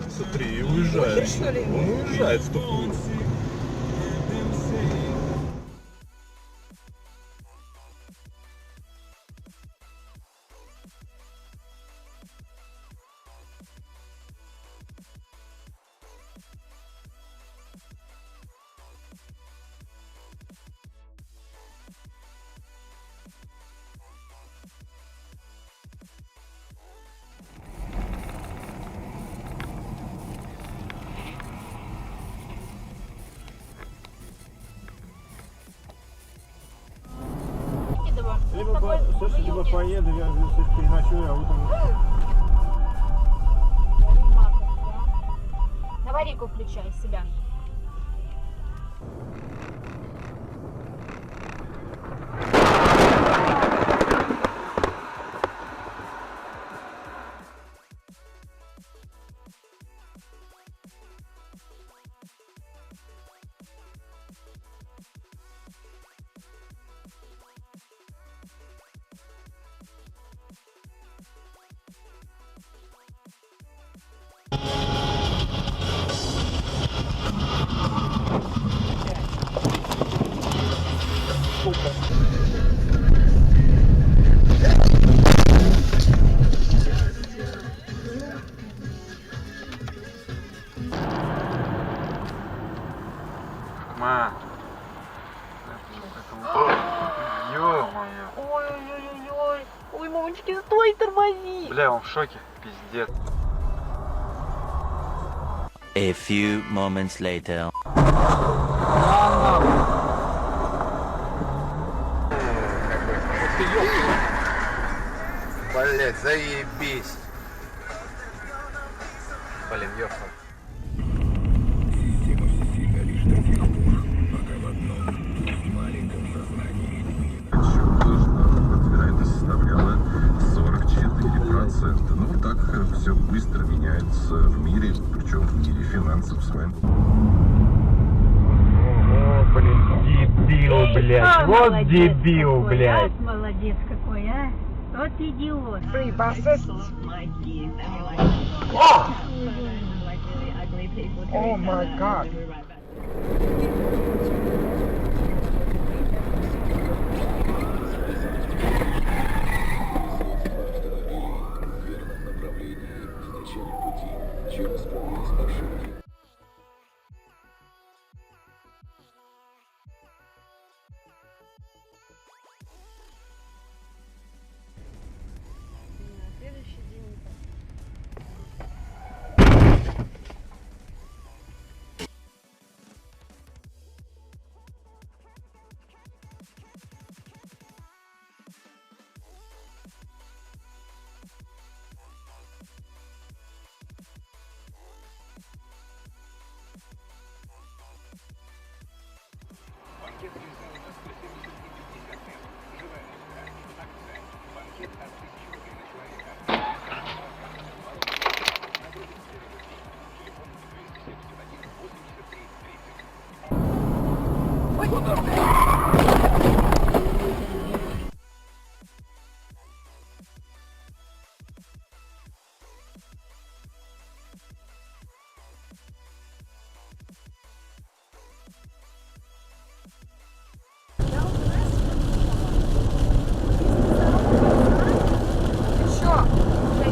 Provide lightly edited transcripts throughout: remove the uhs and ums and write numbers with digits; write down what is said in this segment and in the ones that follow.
Смотри, уезжает. Он уезжает в тупую. Либо поеду, я здесь переночую, а утром... Аварийку включай себя. Ма. Ё-моё. Ой-ой-ой-ой. Ой, мамочки, стой, тормози. Бля, он в шоке. Пиздец. A few moments later. Блять, заебись. Блин, ёхал. Вероятность составляла 44%. Ну, вот так все быстро меняется в мире, причем в мире финансов с вами. О, блин, дебил, блядь, вот дебил, блядь. Молодец какой, а? Вот идиот. О май гад.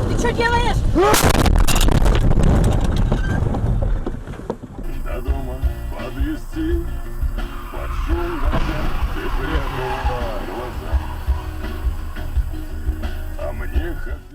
Ты что делаешь? До дома подвезти, под шум дождя ты прикрыла глаза. А мне хотелось...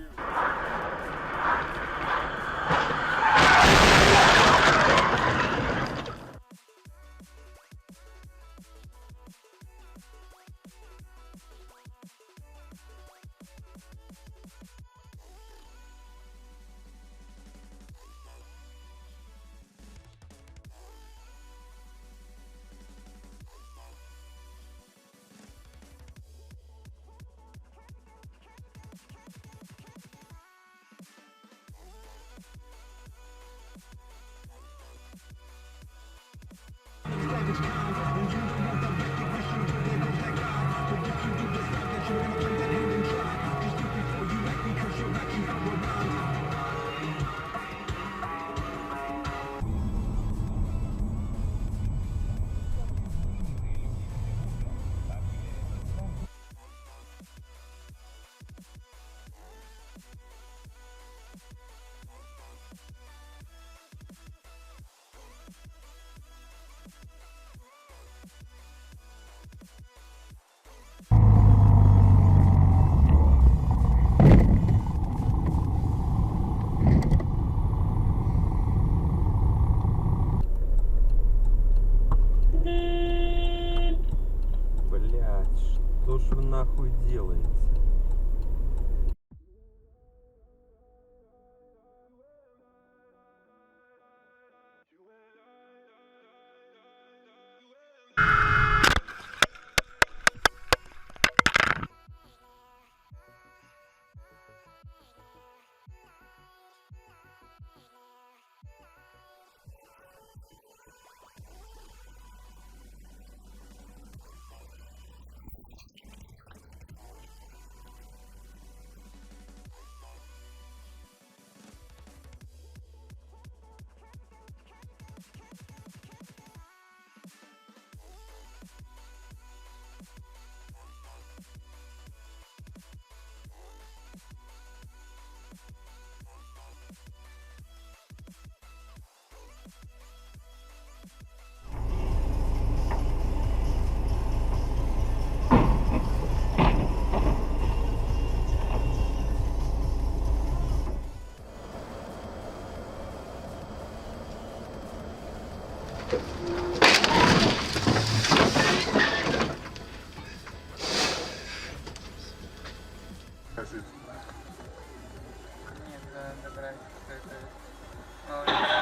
Что ж вы нахуй делаете?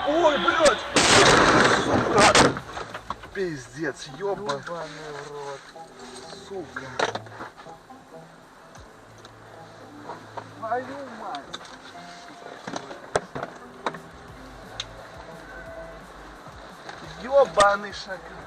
Ой, блядь! Сука! Пиздец, ёбаный в рот. Сука. Твою мать. Ёбаный шакал.